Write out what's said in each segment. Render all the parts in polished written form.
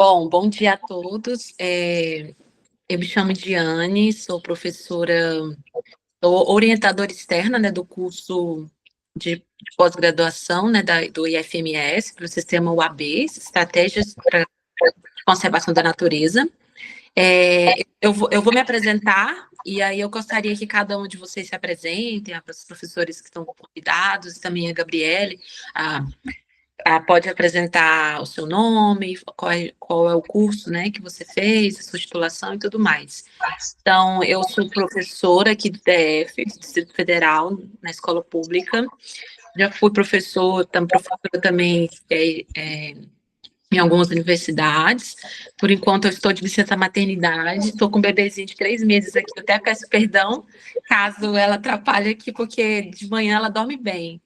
Bom dia a todos. Eu me chamo Diane, sou professora, sou orientadora externa, né, do curso de pós-graduação, né, do IFMS, para o sistema UAB, Estratégias para Conservação da Natureza. Eu vou me apresentar, e aí eu gostaria que cada um de vocês se apresentem, os professores que estão convidados, também a Gabriele, pode apresentar o seu nome, qual é o curso, né, que você fez, a sua titulação e tudo mais. Então, eu sou professora aqui do DF, do Distrito Federal, na escola pública. Já fui professora também em algumas universidades. Por enquanto, eu estou de licença maternidade, estou com um bebezinho de 3 meses aqui. Eu até peço perdão caso ela atrapalhe aqui, porque de manhã ela dorme bem.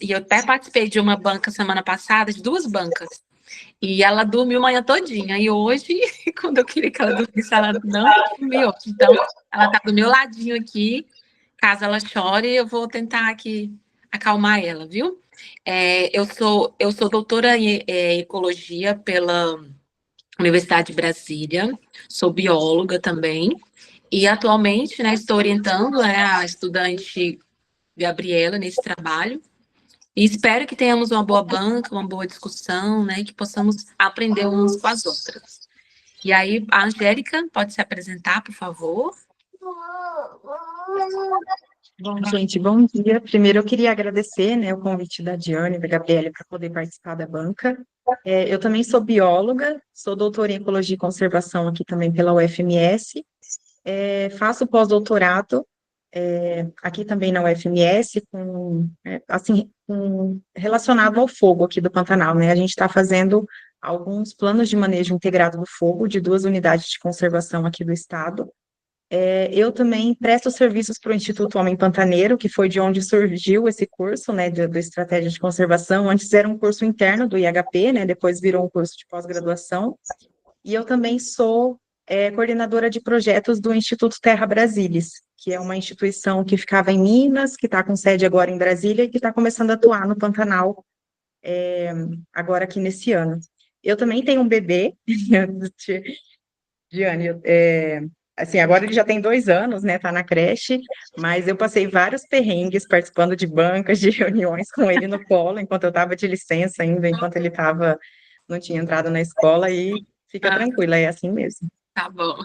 E eu até participei de uma banca semana passada, de 2 bancas. E ela dormiu a manhã todinha. E hoje, quando eu queria que ela dormisse, ela não dormiu. Então, ela está do meu ladinho aqui. Caso ela chore, eu vou tentar aqui acalmar ela, viu? Eu sou doutora em ecologia pela Universidade de Brasília. Sou bióloga também. E atualmente, né, estou orientando a estudante Gabriela nesse trabalho. E espero que tenhamos uma boa banca, uma boa discussão, né? Que possamos aprender umas com as outras. E aí, a Angélica, pode se apresentar, por favor? Bom, gente, bom dia. Primeiro, eu queria agradecer, né, o convite da Diane e da Gabriele para poder participar da banca. Eu também sou bióloga, sou doutora em Ecologia e Conservação aqui também pela UFMS. Faço pós-doutorado aqui também na UFMS, relacionado ao fogo aqui do Pantanal, né? A gente está fazendo alguns planos de manejo integrado do fogo de 2 unidades de conservação aqui do estado. Eu também presto serviços para o Instituto Homem Pantaneiro, que foi de onde surgiu esse curso, né, do Estratégia de Conservação. Antes era um curso interno do IHP, né, depois virou um curso de pós-graduação. E eu também sou coordenadora de projetos do Instituto Terra Brasilis, que é uma instituição que ficava em Minas, que está com sede agora em Brasília e que está começando a atuar no Pantanal agora aqui nesse ano. Eu também tenho um bebê, Diane, assim, agora ele já tem 2 anos, né, tá na creche, mas eu passei vários perrengues participando de bancas, de reuniões com ele no colo, enquanto eu estava de licença ainda, enquanto ele não tinha entrado na escola, e fica tranquila, é assim mesmo. Tá bom,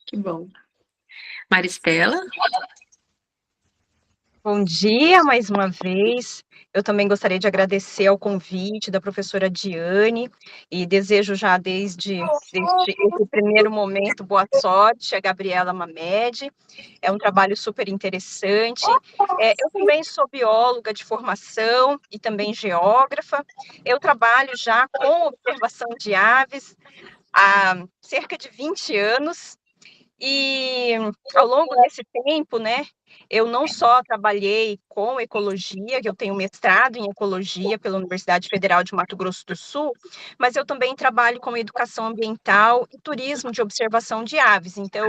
que bom. Maristela? Bom dia mais uma vez. Eu também gostaria de agradecer ao convite da professora Diane e desejo já desde esse primeiro momento boa sorte a Gabriela Mamed. É um trabalho super interessante. Eu também sou bióloga de formação e também geógrafa. Eu trabalho já com observação de aves há cerca de 20 anos. E ao longo desse tempo, né, eu não só trabalhei com ecologia, que eu tenho mestrado em ecologia pela Universidade Federal de Mato Grosso do Sul, mas eu também trabalho com educação ambiental e turismo de observação de aves. Então,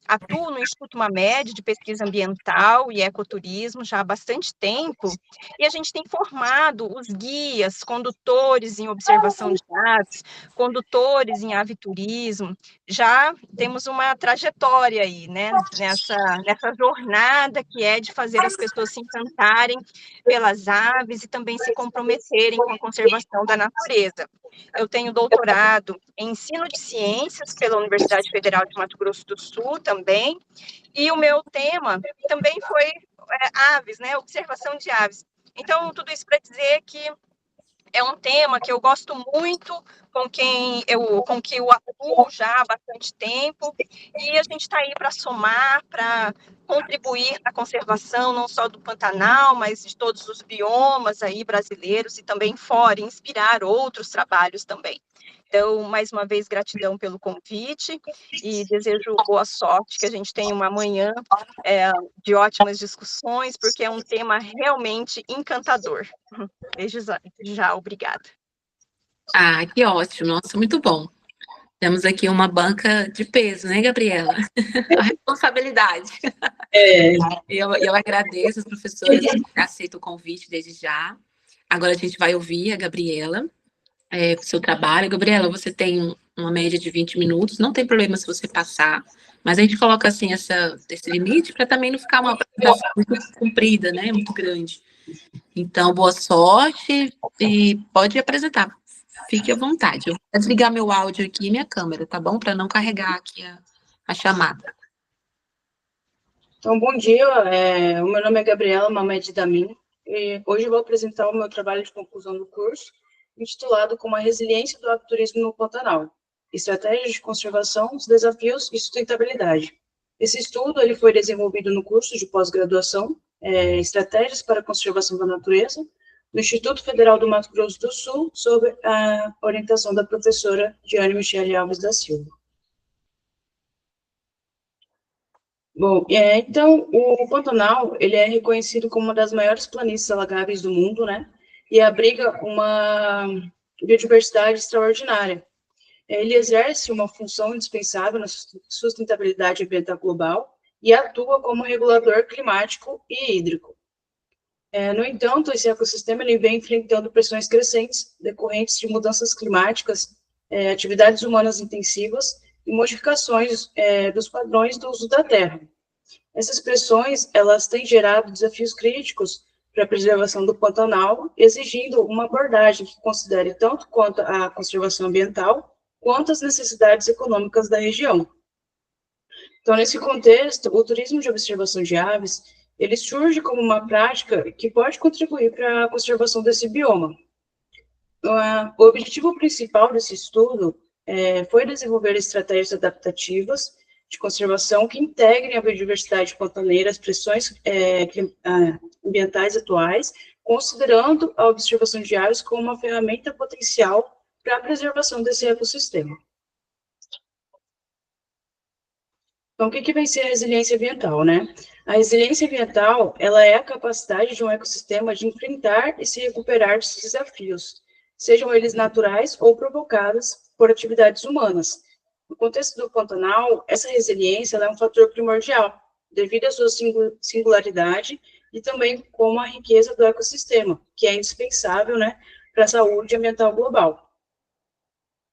atuo no Instituto Mamed de pesquisa ambiental e ecoturismo já há bastante tempo, e a gente tem formado os guias, condutores em observação de aves, condutores em aviturismo. Já temos uma trajetória aí, né, nessa jornada que é de fazer as pessoas se encantarem pelas aves e também se comprometerem com a conservação da natureza. Eu tenho doutorado em ensino de ciências pela Universidade Federal de Mato Grosso do Sul também, e o meu tema também foi aves, né, observação de aves. Então, tudo isso para dizer que é um tema que eu gosto muito, com que eu atuo já há bastante tempo, e a gente está aí para somar, para contribuir na conservação, não só do Pantanal, mas de todos os biomas aí brasileiros e também fora, e inspirar outros trabalhos também. Então, mais uma vez, gratidão pelo convite e desejo boa sorte, que a gente tenha uma manhã de ótimas discussões, porque é um tema realmente encantador. Desde já, obrigada. Que ótimo, nossa, muito bom. Temos aqui uma banca de peso, né, Gabriela? A responsabilidade. Eu agradeço os professores que aceitam o convite desde já. Agora a gente vai ouvir a Gabriela. o seu trabalho. Gabriela, você tem uma média de 20 minutos, não tem problema se você passar, mas a gente coloca assim esse limite para também não ficar uma apresentação muito comprida, né? Muito grande. Então, boa sorte e pode apresentar. Fique à vontade. Eu vou desligar meu áudio aqui e minha câmera, tá bom? Para não carregar aqui a chamada. Então, bom dia. O meu nome é Gabriela Mamed Damin e hoje eu vou apresentar o meu trabalho de conclusão do curso, intitulado como a resiliência do agroturismo no Pantanal, estratégias de conservação, os desafios e sustentabilidade. Esse estudo ele foi desenvolvido no curso de pós-graduação, Estratégias para a Conservação da Natureza, do Instituto Federal do Mato Grosso do Sul, sob a orientação da professora Diane Michele Alves da Silva. Bom, então, o Pantanal, ele é reconhecido como uma das maiores planícies alagáveis do mundo, né? E abriga uma biodiversidade extraordinária. Ele exerce uma função indispensável na sustentabilidade ambiental global e atua como regulador climático e hídrico. No entanto, esse ecossistema ele vem enfrentando pressões crescentes decorrentes de mudanças climáticas, atividades humanas intensivas e modificações dos padrões do uso da terra. Essas pressões, elas têm gerado desafios críticos para a preservação do Pantanal, exigindo uma abordagem que considere tanto quanto a conservação ambiental, quanto as necessidades econômicas da região. Então, nesse contexto, o turismo de observação de aves, ele surge como uma prática que pode contribuir para a conservação desse bioma. O objetivo principal desse estudo foi desenvolver estratégias adaptativas de conservação que integrem a biodiversidade pantaneira às pressões ambientais atuais, considerando a observação de aves como uma ferramenta potencial para a preservação desse ecossistema. Então, o que vai ser a resiliência ambiental, né? A resiliência ambiental, ela é a capacidade de um ecossistema de enfrentar e se recuperar desses desafios, sejam eles naturais ou provocados por atividades humanas. No contexto do Pantanal, essa resiliência é um fator primordial, devido à sua singularidade e também como a riqueza do ecossistema, que é indispensável, né, para a saúde ambiental global.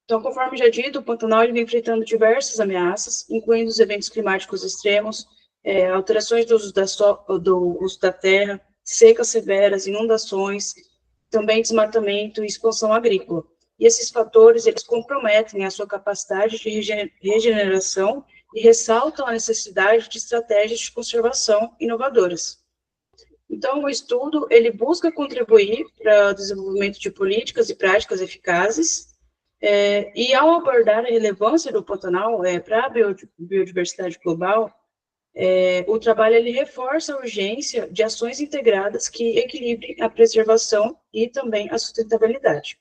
Então, conforme já dito, o Pantanal ele vem enfrentando diversas ameaças, incluindo os eventos climáticos extremos, alterações do uso da terra, secas severas, inundações, também desmatamento e expansão agrícola. E esses fatores, eles comprometem a sua capacidade de regeneração e ressaltam a necessidade de estratégias de conservação inovadoras. Então, o estudo, ele busca contribuir para o desenvolvimento de políticas e práticas eficazes, e ao abordar a relevância do Pantanal para a biodiversidade global, o trabalho ele reforça a urgência de ações integradas que equilibrem a preservação e também a sustentabilidade.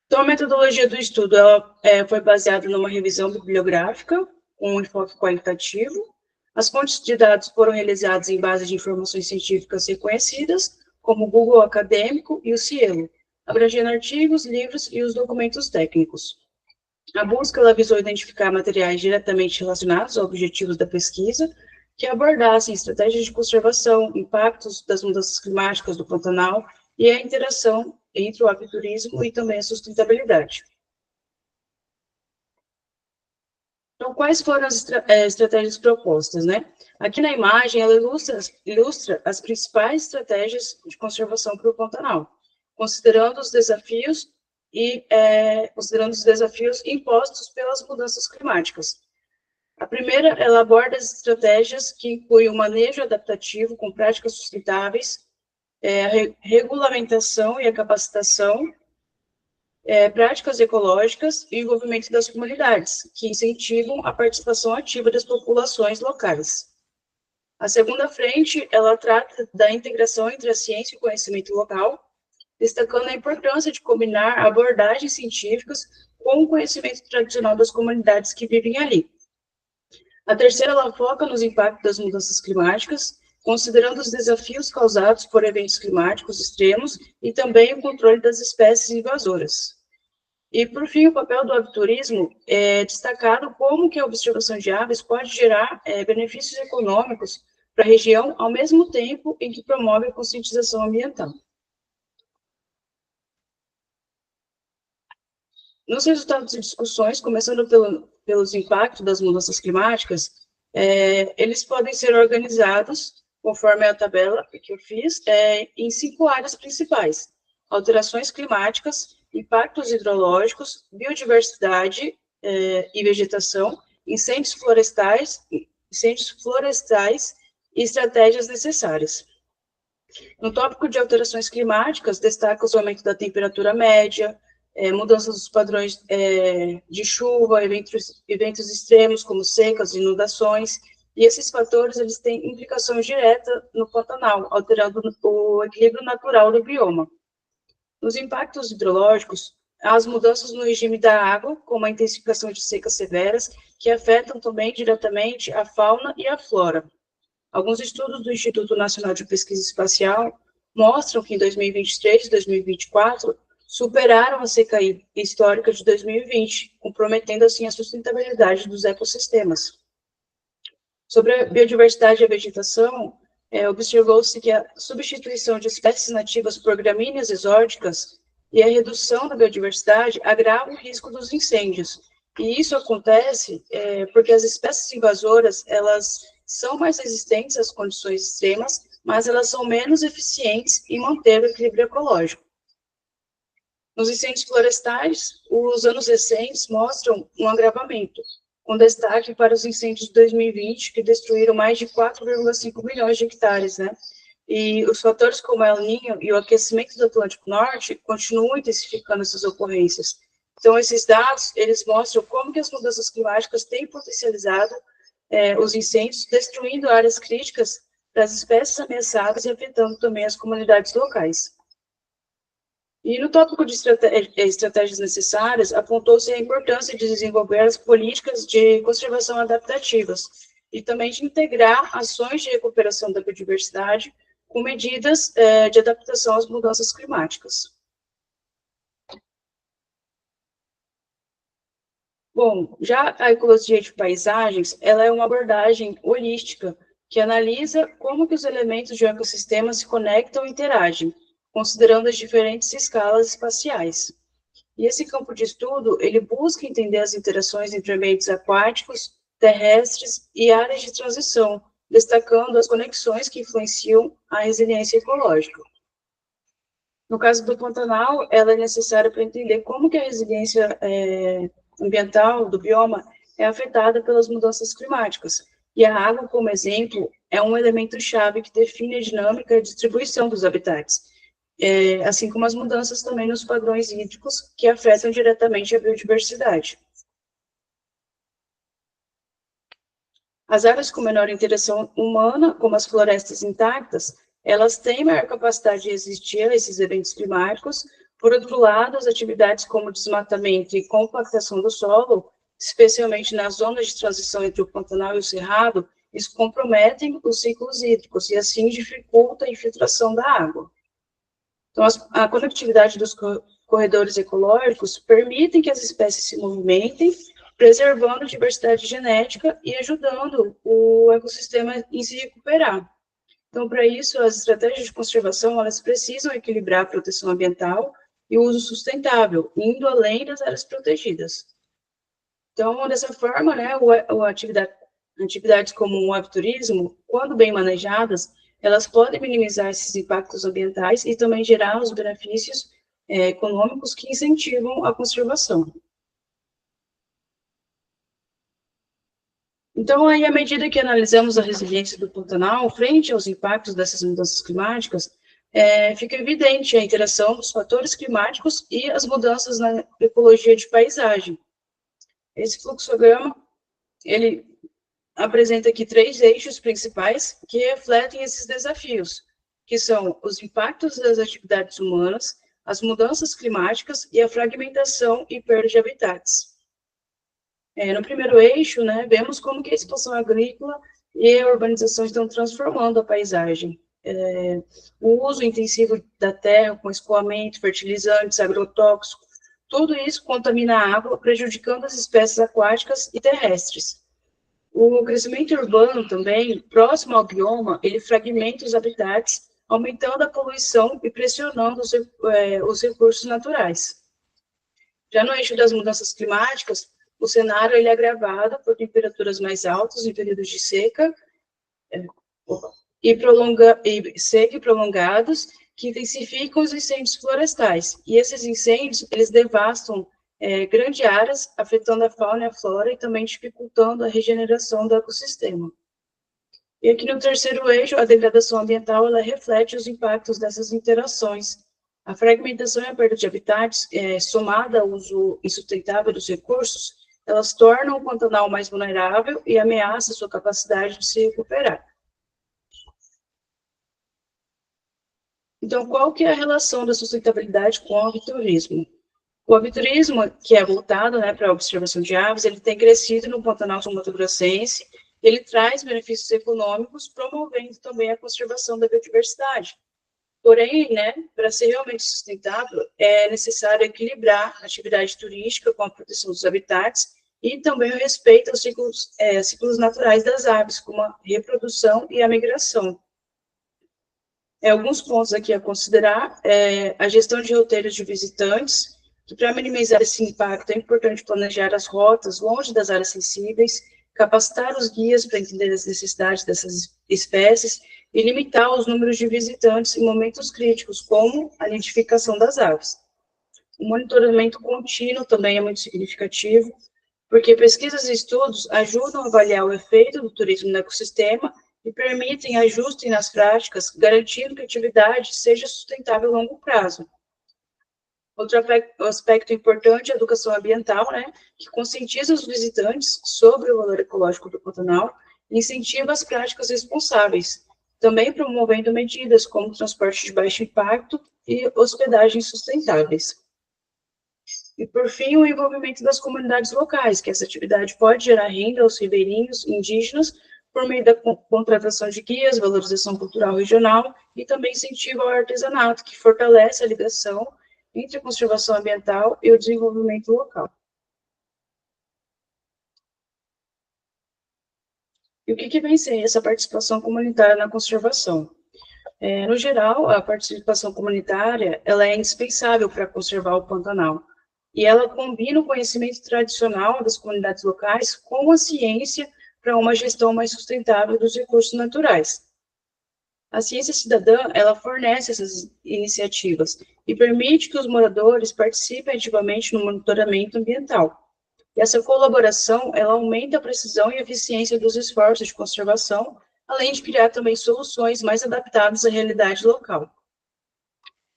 Então, a metodologia do estudo ela, foi baseada numa revisão bibliográfica, com um enfoque qualitativo. As fontes de dados foram realizadas em base de informações científicas reconhecidas, como o Google Acadêmico e o Cielo, abrangendo artigos, livros e os documentos técnicos. A busca ela visou identificar materiais diretamente relacionados aos objetivos da pesquisa, que abordassem estratégias de conservação, impactos das mudanças climáticas do Pantanal e a interação entre o agriturismo e também a sustentabilidade. Então, quais foram as estratégias propostas, né? Aqui na imagem, ela ilustra as principais estratégias de conservação para o Pantanal, considerando os desafios impostos pelas mudanças climáticas. A primeira, ela aborda as estratégias que incluem o manejo adaptativo com práticas sustentáveis, a regulamentação e a capacitação, práticas ecológicas e envolvimento das comunidades, que incentivam a participação ativa das populações locais. A segunda frente, ela trata da integração entre a ciência e o conhecimento local, destacando a importância de combinar abordagens científicas com o conhecimento tradicional das comunidades que vivem ali. A terceira, ela foca nos impactos das mudanças climáticas, considerando os desafios causados por eventos climáticos extremos e também o controle das espécies invasoras. E, por fim, o papel do aviturismo é destacado como que a observação de aves pode gerar benefícios econômicos para a região, ao mesmo tempo em que promove a conscientização ambiental. Nos resultados de discussões, começando pelos impactos das mudanças climáticas, eles podem ser organizados, conforme a tabela que eu fiz, em 5 áreas principais: alterações climáticas, impactos hidrológicos, biodiversidade e vegetação, incêndios florestais e estratégias necessárias. No tópico de alterações climáticas, destaca-se o aumento da temperatura média, mudanças dos padrões de chuva, eventos extremos como secas, inundações, e esses fatores eles têm implicação direta no Pantanal, alterando o equilíbrio natural do bioma. Nos impactos hidrológicos, há as mudanças no regime da água, como a intensificação de secas severas, que afetam também diretamente a fauna e a flora. Alguns estudos do Instituto Nacional de Pesquisa Espacial mostram que em 2023 e 2024 superaram a seca histórica de 2020, comprometendo assim a sustentabilidade dos ecossistemas. Sobre a biodiversidade e a vegetação, observou-se que a substituição de espécies nativas por gramíneas exóticas e a redução da biodiversidade agravam o risco dos incêndios. E isso acontece porque as espécies invasoras, elas são mais resistentes às condições extremas, mas elas são menos eficientes em manter o equilíbrio ecológico. Nos incêndios florestais, os anos recentes mostram um agravamento, com destaque para os incêndios de 2020, que destruíram mais de 4,5 milhões de hectares, né? E os fatores como El Niño e o aquecimento do Atlântico Norte continuam intensificando essas ocorrências. Então, esses dados, eles mostram como que as mudanças climáticas têm potencializado os incêndios, destruindo áreas críticas das espécies ameaçadas e afetando também as comunidades locais. E no tópico de estratégias necessárias, apontou-se a importância de desenvolver as políticas de conservação adaptativas e também de integrar ações de recuperação da biodiversidade com medidas de adaptação às mudanças climáticas. Bom, já a ecologia de paisagens, ela é uma abordagem holística que analisa como que os elementos de um ecossistema se conectam e interagem, considerando as diferentes escalas espaciais. E esse campo de estudo, ele busca entender as interações entre ambientes aquáticos, terrestres e áreas de transição, destacando as conexões que influenciam a resiliência ecológica. No caso do Pantanal, ela é necessária para entender como que a resiliência ambiental do bioma é afetada pelas mudanças climáticas. E a água, como exemplo, é um elemento-chave que define a dinâmica e a distribuição dos habitats, assim como as mudanças também nos padrões hídricos que afetam diretamente a biodiversidade. As áreas com menor interação humana, como as florestas intactas, elas têm maior capacidade de resistir a esses eventos climáticos. Por outro lado, as atividades como desmatamento e compactação do solo, especialmente nas zonas de transição entre o Pantanal e o Cerrado, isso comprometem os ciclos hídricos e assim dificulta a infiltração da água. Então, a conectividade dos corredores ecológicos permitem que as espécies se movimentem, preservando a diversidade genética e ajudando o ecossistema a se recuperar. Então, para isso, as estratégias de conservação, elas precisam equilibrar a proteção ambiental e o uso sustentável, indo além das áreas protegidas. Então, dessa forma, né, atividades como o agriturismo, quando bem manejadas, elas podem minimizar esses impactos ambientais e também gerar os benefícios econômicos que incentivam a conservação. Então, aí, à medida que analisamos a resiliência do Pantanal frente aos impactos dessas mudanças climáticas, fica evidente a interação dos fatores climáticos e as mudanças na ecologia de paisagem. Esse fluxograma, ele apresenta aqui 3 eixos principais que refletem esses desafios, que são os impactos das atividades humanas, as mudanças climáticas e a fragmentação e perda de habitats. No primeiro eixo, né, vemos como que a expansão agrícola e a urbanização estão transformando a paisagem. O uso intensivo da terra, com escoamento, fertilizantes, agrotóxicos, tudo isso contamina a água, prejudicando as espécies aquáticas e terrestres. O crescimento urbano também, próximo ao bioma, ele fragmenta os habitats, aumentando a poluição e pressionando os recursos naturais. Já no eixo das mudanças climáticas, o cenário ele é agravado por temperaturas mais altas em períodos de seca seca e prolongados, que intensificam os incêndios florestais. E esses incêndios, eles devastam grandes áreas, afetando a fauna e a flora e também dificultando a regeneração do ecossistema. E aqui no terceiro eixo, a degradação ambiental, ela reflete os impactos dessas interações. A fragmentação e a perda de habitats, somada ao uso insustentável dos recursos, elas tornam o Pantanal mais vulnerável e ameaçam sua capacidade de se recuperar. Então, qual que é a relação da sustentabilidade com o aviturismo? O aviturismo, que é voltado, né, para a observação de aves, ele tem crescido no Pantanal sul-mato-grossense, ele traz benefícios econômicos, promovendo também a conservação da biodiversidade. Porém, né, para ser realmente sustentável, é necessário equilibrar a atividade turística com a proteção dos habitats e também o respeito aos ciclos naturais das aves, como a reprodução e a migração. Alguns pontos aqui a considerar, a gestão de roteiros de visitantes, que para minimizar esse impacto é importante planejar as rotas longe das áreas sensíveis, capacitar os guias para entender as necessidades dessas espécies e limitar os números de visitantes em momentos críticos, como a nidificação das aves. O monitoramento contínuo também é muito significativo, porque pesquisas e estudos ajudam a avaliar o efeito do turismo no ecossistema e permitem ajustes nas práticas, garantindo que a atividade seja sustentável a longo prazo. Outro aspecto importante é a educação ambiental, né, que conscientiza os visitantes sobre o valor ecológico do Pantanal e incentiva as práticas responsáveis, também promovendo medidas como transporte de baixo impacto e hospedagens sustentáveis. E, por fim, o envolvimento das comunidades locais, que essa atividade pode gerar renda aos ribeirinhos indígenas por meio da contratação de guias, valorização cultural regional e também incentivo ao artesanato, que fortalece a ligação entre a conservação ambiental e o desenvolvimento local. E o que vem ser essa participação comunitária na conservação? No geral, a participação comunitária ela é indispensável para conservar o Pantanal, e ela combina o conhecimento tradicional das comunidades locais com a ciência para uma gestão mais sustentável dos recursos naturais. A ciência cidadã, ela fornece essas iniciativas e permite que os moradores participem ativamente no monitoramento ambiental. E essa colaboração, ela aumenta a precisão e eficiência dos esforços de conservação, além de criar também soluções mais adaptadas à realidade local.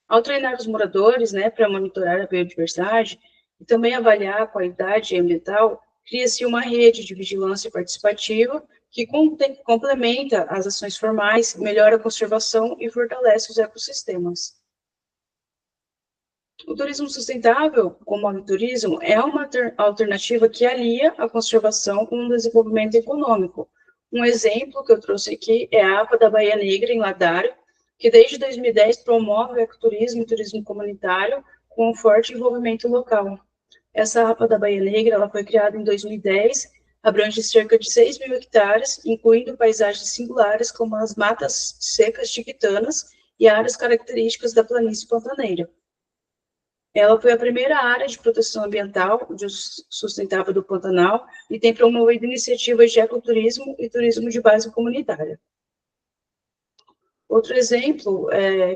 Ao treinar os moradores, né, para monitorar a biodiversidade e também avaliar a qualidade ambiental, cria-se uma rede de vigilância participativa que complementa as ações formais, melhora a conservação e fortalece os ecossistemas. O turismo sustentável, como o agriturismo, é uma alternativa que alia a conservação com o desenvolvimento econômico. Um exemplo que eu trouxe aqui é a APA da Bahia Negra, em Ladário, que desde 2010 promove o ecoturismo e turismo comunitário com um forte envolvimento local. Essa APA da Bahia Negra ela foi criada em 2010, abrange cerca de 6 mil hectares, incluindo paisagens singulares como as matas secas tiquitanas e áreas características da planície pantaneira. Ela foi a primeira área de proteção ambiental de uso sustentável do Pantanal e tem promovido iniciativas de ecoturismo e turismo de base comunitária. Outro exemplo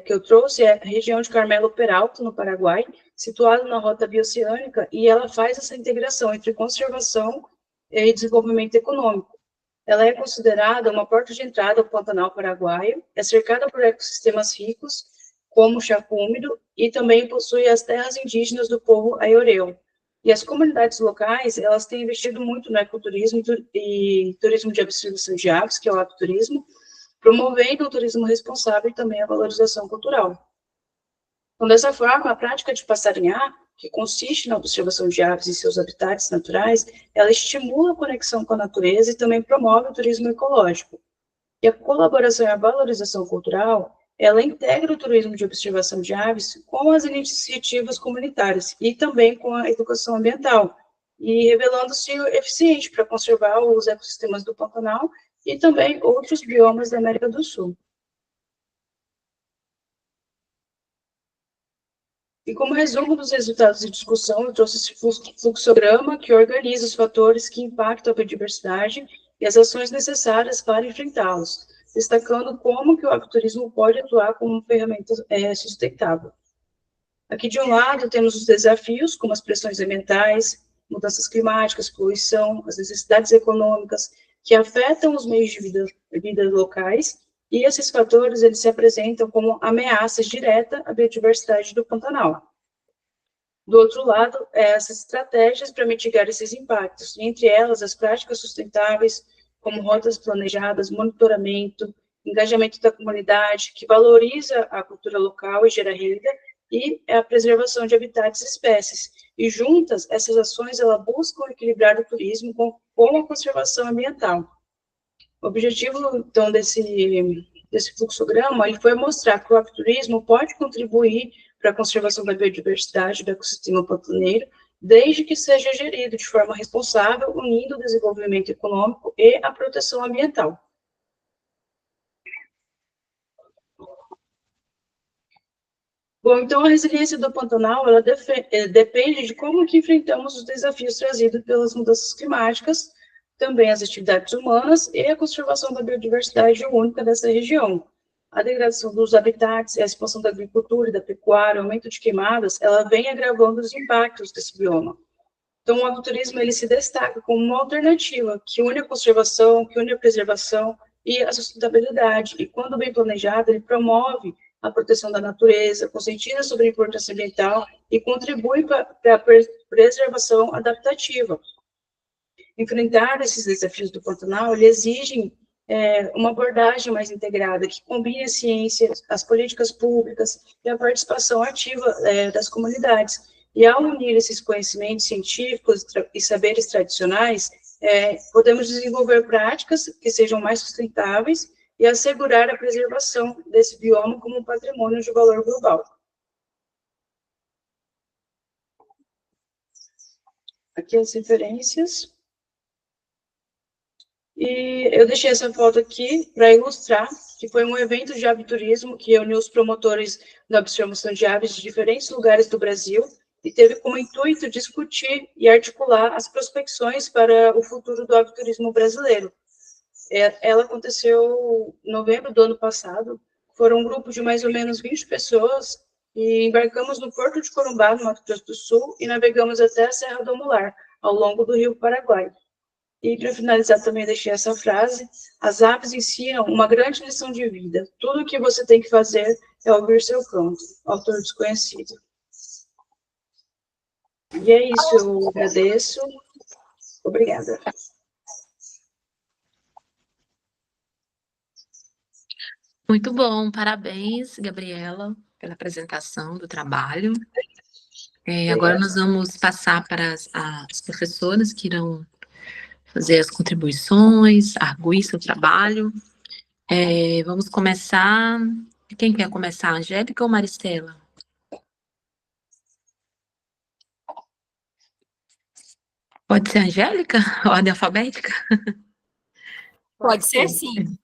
que eu trouxe é a região de Carmelo Peralta, no Paraguai, situada na rota bioceânica, e ela faz essa integração entre conservação e desenvolvimento econômico. Ela é considerada uma porta de entrada ao Pantanal paraguaio, é cercada por ecossistemas ricos, como o chaco úmido, e também possui as terras indígenas do povo aioreu. E as comunidades locais, elas têm investido muito no ecoturismo e turismo de observação de aves, que é o apiturismo, promovendo o turismo responsável e também a valorização cultural. Então, dessa forma, a prática de passarinhar, que consiste na observação de aves e seus habitats naturais, ela estimula a conexão com a natureza e também promove o turismo ecológico. E a colaboração e a valorização cultural, ela integra o turismo de observação de aves com as iniciativas comunitárias e também com a educação ambiental, e revelando-se eficiente para conservar os ecossistemas do Pantanal e também outros biomas da América do Sul. E como resumo dos resultados de discussão, eu trouxe esse fluxograma que organiza os fatores que impactam a biodiversidade e as ações necessárias para enfrentá-los, destacando como que o agroturismo pode atuar como uma ferramenta sustentável. Aqui de um lado temos os desafios, como as pressões ambientais, mudanças climáticas, poluição, as necessidades econômicas, que afetam os meios de vida locais, e esses fatores eles se apresentam como ameaças diretas à biodiversidade do Pantanal. Do outro lado, essas estratégias para mitigar esses impactos, entre elas as práticas sustentáveis, como rotas planejadas, monitoramento, engajamento da comunidade, que valoriza a cultura local e gera renda, e a preservação de habitats e espécies. E juntas, essas ações elas buscam equilibrar o turismo com a conservação ambiental. O objetivo, então, desse fluxograma ele foi mostrar que o agroturismo pode contribuir para a conservação da biodiversidade do ecossistema pantaneiro, desde que seja gerido de forma responsável, unindo o desenvolvimento econômico e a proteção ambiental. Bom, então a resiliência do Pantanal, ela depende de como que enfrentamos os desafios trazidos pelas mudanças climáticas, também as atividades humanas e a conservação da biodiversidade única dessa região. A degradação dos habitats, a expansão da agricultura e da pecuária, o aumento de queimadas, ela vem agravando os impactos desse bioma. Então, o agroturismo, ele se destaca como uma alternativa que une a conservação, que une a preservação e a sustentabilidade. E, quando bem planejado, ele promove a proteção da natureza, conscientiza sobre a importância ambiental e contribui para a preservação adaptativa. Enfrentar esses desafios do Pantanal, ele exigem uma abordagem mais integrada, que combine a ciência, as políticas públicas e a participação ativa das comunidades. E ao unir esses conhecimentos científicos e saberes tradicionais, podemos desenvolver práticas que sejam mais sustentáveis e assegurar a preservação desse bioma como um patrimônio de valor global. Aqui as referências. E eu deixei essa foto aqui para ilustrar que foi um evento de aviturismo que reuniu os promotores da observação de aves de diferentes lugares do Brasil e teve como intuito discutir e articular as prospecções para o futuro do aviturismo brasileiro. Ela aconteceu em novembro do ano passado, foram um grupo de mais ou menos 20 pessoas, e embarcamos no Porto de Corumbá, no Mato Grosso do Sul, e navegamos até a Serra do Amular, ao longo do Rio Paraguai. E, para finalizar, também deixei essa frase: as aves ensinam uma grande lição de vida. Tudo o que você tem que fazer é ouvir seu canto. Autor desconhecido. E é isso, eu agradeço. Obrigada. Muito bom, parabéns, Gabriela, pela apresentação do trabalho. Agora nós vamos passar para as professoras que irão fazer as contribuições, arguir seu trabalho. Vamos começar. Quem quer começar, Angélica ou Maristela? Pode ser Angélica? Ordem alfabética? Pode ser, sim.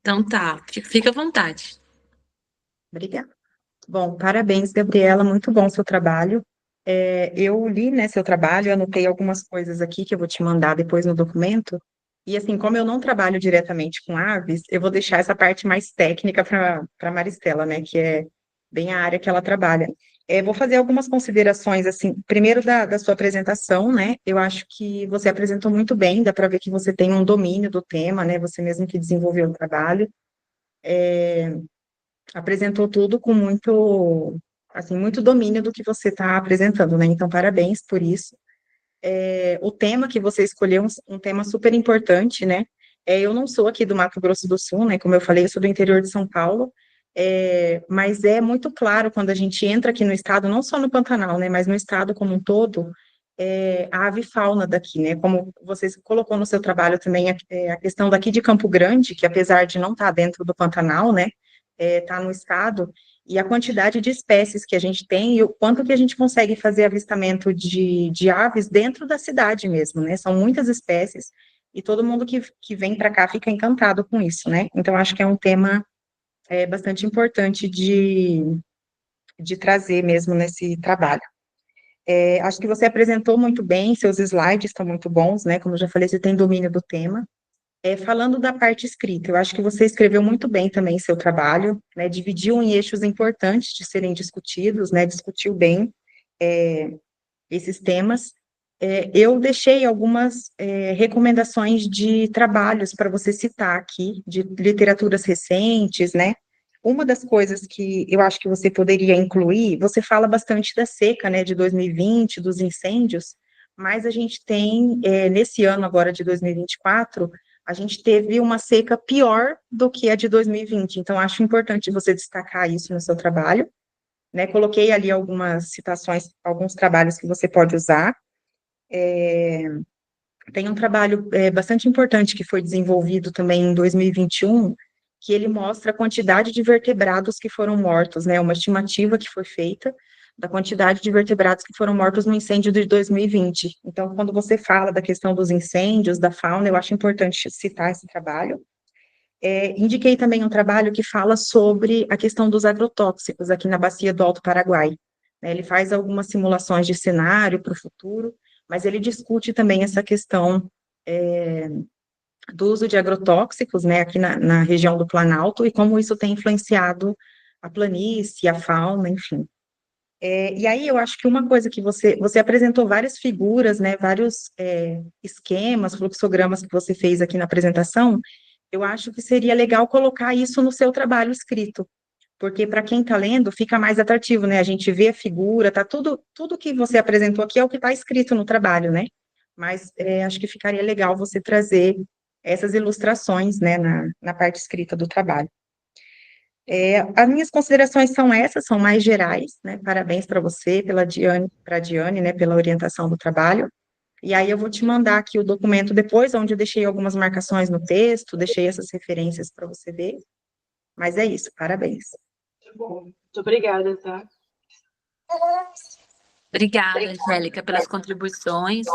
Então tá, fica à vontade. Obrigada. Bom, parabéns, Gabriela, muito bom seu trabalho. Eu li, né, seu trabalho, anotei algumas coisas aqui que eu vou te mandar depois no documento, e assim, como eu não trabalho diretamente com aves, eu vou deixar essa parte mais técnica para Maristela, né, que é bem a área que ela trabalha. Vou fazer algumas considerações, assim, primeiro da sua apresentação, né, eu acho que você apresentou muito bem, dá para ver que você tem um domínio do tema, né, você mesmo que desenvolveu o trabalho, apresentou tudo com muito, assim, muito domínio do que você está apresentando, né, então parabéns por isso. O tema que você escolheu é um tema super importante, né, eu não sou aqui do Mato Grosso do Sul, né, como eu falei, eu sou do interior de São Paulo, mas é muito claro quando a gente entra aqui no estado, não só no Pantanal, né, mas no estado como um todo, a avifauna daqui, né, como você colocou no seu trabalho também, a questão daqui de Campo Grande, que apesar de não estar dentro do Pantanal, né, está no estado, e a quantidade de espécies que a gente tem e o quanto que a gente consegue fazer avistamento de aves dentro da cidade mesmo, né, são muitas espécies, e todo mundo que vem para cá fica encantado com isso, né, então acho que é um tema bastante importante de trazer mesmo nesse trabalho. Acho que você apresentou muito bem, seus slides estão muito bons, né? Como eu já falei, você tem domínio do tema. Falando da parte escrita, eu acho que você escreveu muito bem também seu trabalho, né? Dividiu em eixos importantes de serem discutidos, né? Discutiu bem esses temas. Eu deixei algumas recomendações de trabalhos para você citar aqui, de literaturas recentes, né? Uma das coisas que eu acho que você poderia incluir, você fala bastante da seca, né, de 2020, dos incêndios, mas a gente tem, nesse ano agora de 2024, a gente teve uma seca pior do que a de 2020, então acho importante você destacar isso no seu trabalho, né? Coloquei ali algumas citações, alguns trabalhos que você pode usar. Tem um trabalho bastante importante que foi desenvolvido também em 2021, que ele mostra a quantidade de vertebrados que foram mortos, né? Uma estimativa que foi feita da quantidade de vertebrados que foram mortos no incêndio de 2020. Então, quando você fala da questão dos incêndios, da fauna, eu acho importante citar esse trabalho. Indiquei também um trabalho que fala sobre a questão dos agrotóxicos aqui na bacia do Alto Paraguai, né? Ele faz algumas simulações de cenário para o futuro, mas ele discute também essa questão do uso de agrotóxicos, né, aqui na região do Planalto, e como isso tem influenciado a planície, a fauna, enfim. E aí eu acho que uma coisa que você apresentou várias figuras, né, vários esquemas, fluxogramas que você fez aqui na apresentação, eu acho que seria legal colocar isso no seu trabalho escrito, porque para quem está lendo fica mais atrativo, né? A gente vê a figura, tá tudo que você apresentou aqui é o que está escrito no trabalho, né? Mas acho que ficaria legal você trazer essas ilustrações, né, na parte escrita do trabalho. As minhas considerações são essas, são mais gerais, né? Parabéns para você, para a Diane, né, pela orientação do trabalho. E aí eu vou te mandar aqui o documento depois, onde eu deixei algumas marcações no texto, deixei essas referências para você ver. Mas é isso, parabéns. Muito bom. Muito obrigada, tá? Obrigada, Angélica, pelas contribuições.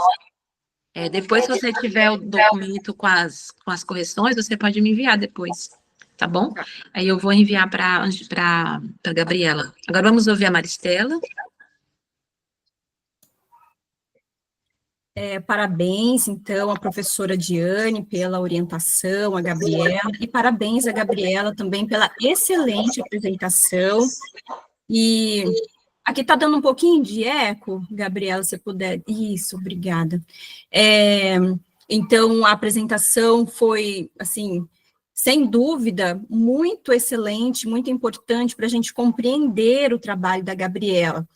Depois, se você tiver o documento com as correções, você pode me enviar depois, tá bom? Aí eu vou enviar para a Gabriela. Agora vamos ouvir a Maristela. Parabéns, então, à professora Diane pela orientação, a Gabriela, e parabéns a Gabriela também pela excelente apresentação. E aqui está dando um pouquinho de eco, Gabriela, se puder. Isso, obrigada. Então, a apresentação foi, assim, sem dúvida, muito excelente, muito importante para a gente compreender o trabalho da Gabriela.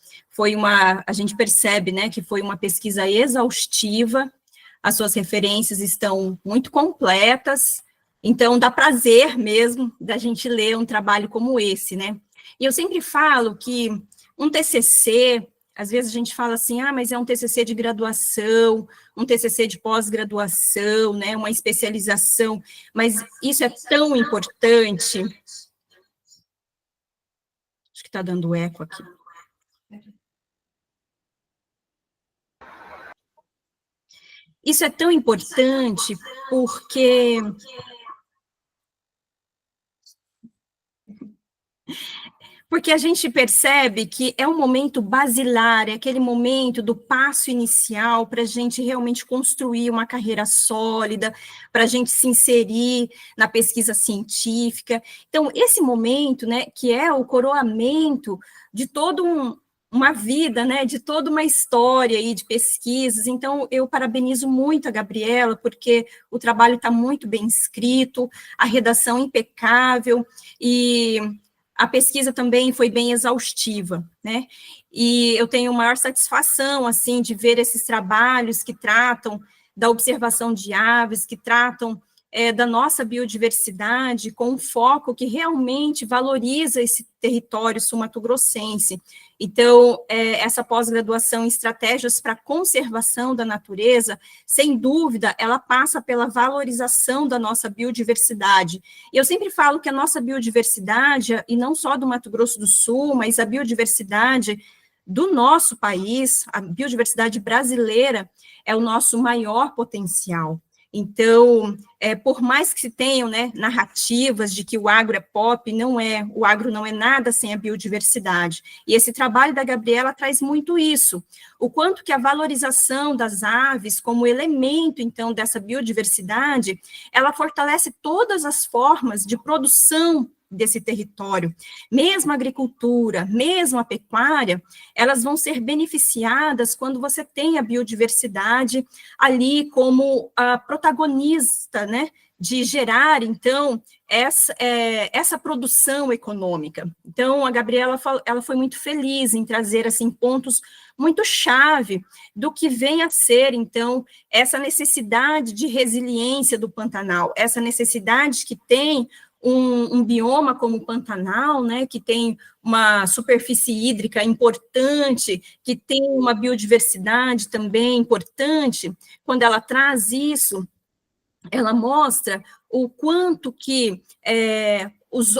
A gente percebe, né, que foi uma pesquisa exaustiva, as suas referências estão muito completas, então dá prazer mesmo da gente ler um trabalho como esse, né? E eu sempre falo que um TCC, às vezes a gente fala assim, mas é um TCC de graduação, um TCC de pós-graduação, né, uma especialização, mas isso é tão importante. Acho que está dando eco aqui. Isso é tão importante porque a gente percebe que é um momento basilar, é aquele momento do passo inicial para a gente realmente construir uma carreira sólida, para a gente se inserir na pesquisa científica. Então, esse momento, né, que é o coroamento de todo uma vida, né, de toda uma história aí de pesquisas. Então, eu parabenizo muito a Gabriela, porque o trabalho está muito bem escrito, a redação impecável, e a pesquisa também foi bem exaustiva, né, e eu tenho maior satisfação, assim, de ver esses trabalhos que tratam da observação de aves, que tratam da nossa biodiversidade, com um foco que realmente valoriza esse território sul-mato-grossense. Então, essa pós-graduação em estratégias para a conservação da natureza, sem dúvida, ela passa pela valorização da nossa biodiversidade. E eu sempre falo que a nossa biodiversidade, e não só do Mato Grosso do Sul, mas a biodiversidade do nosso país, a biodiversidade brasileira, é o nosso maior potencial. Então, por mais que se tenham, né, narrativas de que o agro é pop, o agro não é nada sem a biodiversidade. E esse trabalho da Gabriela traz muito isso, o quanto que a valorização das aves como elemento, então, dessa biodiversidade, ela fortalece todas as formas de produção desse território. Mesmo a agricultura, mesmo a pecuária, elas vão ser beneficiadas quando você tem a biodiversidade ali como a protagonista, né, de gerar, então, essa produção econômica. Então, a Gabriela, ela foi muito feliz em trazer, assim, pontos muito chave do que vem a ser, então, essa necessidade de resiliência do Pantanal, essa necessidade que tem um bioma como o Pantanal, né, que tem uma superfície hídrica importante, que tem uma biodiversidade também importante. Quando ela traz isso, ela mostra o quanto que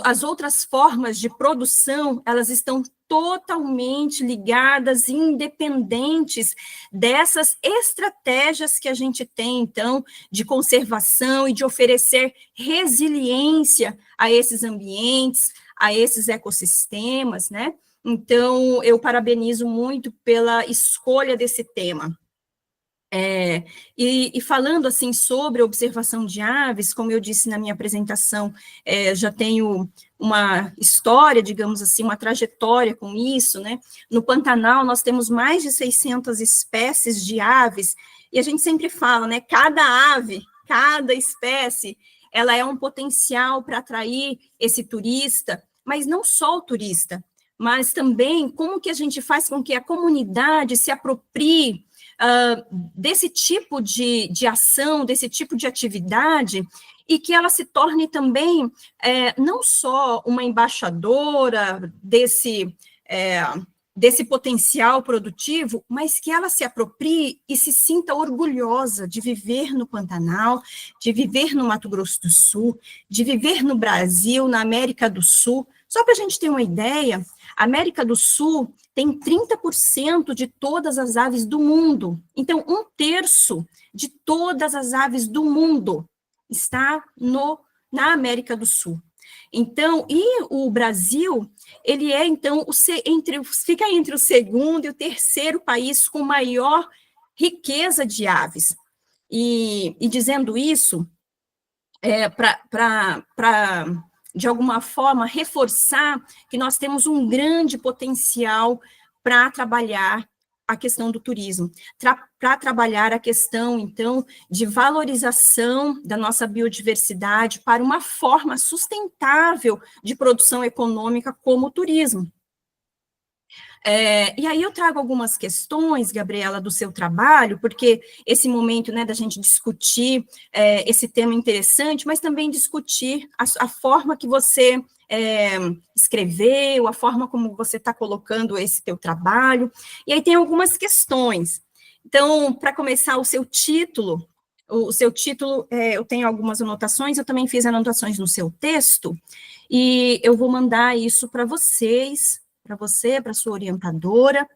as outras formas de produção, elas estão totalmente ligadas, independentes dessas estratégias que a gente tem, então, de conservação e de oferecer resiliência a esses ambientes, a esses ecossistemas, né? Então, eu parabenizo muito pela escolha desse tema. E falando assim sobre observação de aves, como eu disse na minha apresentação, já tenho uma história, digamos assim, uma trajetória com isso, né? No Pantanal nós temos mais de 600 espécies de aves, e a gente sempre fala, né? Cada ave, cada espécie, ela é um potencial para atrair esse turista, mas não só o turista, mas também como que a gente faz com que a comunidade se aproprie desse tipo de ação, desse tipo de atividade, e que ela se torne também não só uma embaixadora desse potencial produtivo, mas que ela se aproprie e se sinta orgulhosa de viver no Pantanal, de viver no Mato Grosso do Sul, de viver no Brasil, na América do Sul. Só para a gente ter uma ideia, a América do Sul tem 30% de todas as aves do mundo. Então, 1/3 de todas as aves do mundo está na América do Sul. Então, e o Brasil, ele é, então, fica entre o segundo e o terceiro país com maior riqueza de aves. E dizendo isso, para de alguma forma, reforçar que nós temos um grande potencial para trabalhar a questão do turismo, para trabalhar a questão, então, de valorização da nossa biodiversidade para uma forma sustentável de produção econômica como o turismo. E aí eu trago algumas questões, Gabriela, do seu trabalho, porque esse momento, né, da gente discutir esse tema interessante, mas também discutir a forma que você escreveu, a forma como você está colocando esse teu trabalho, e aí tem algumas questões. Então, para começar, o seu título, eu tenho algumas anotações, eu também fiz anotações no seu texto, e eu vou mandar isso para vocês, para sua orientadora.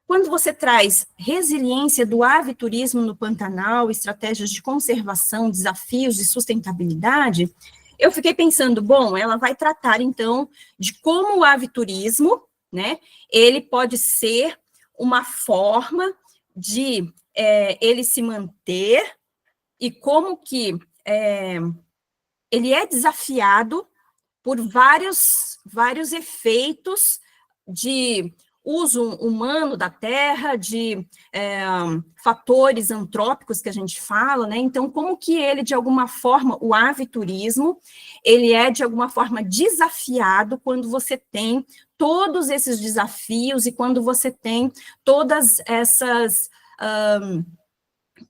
Quando você traz resiliência do aviturismo no Pantanal, estratégias de conservação, desafios de sustentabilidade, eu fiquei pensando, bom, ela vai tratar, então, de como o aviturismo, né, ele pode ser uma forma de ele se manter e como que ele é desafiado por vários efeitos de uso humano da terra, de fatores antrópicos que a gente fala, né? Então, como que ele, de alguma forma, o aviturismo, ele é, de alguma forma, desafiado quando você tem todos esses desafios e quando você tem todas essas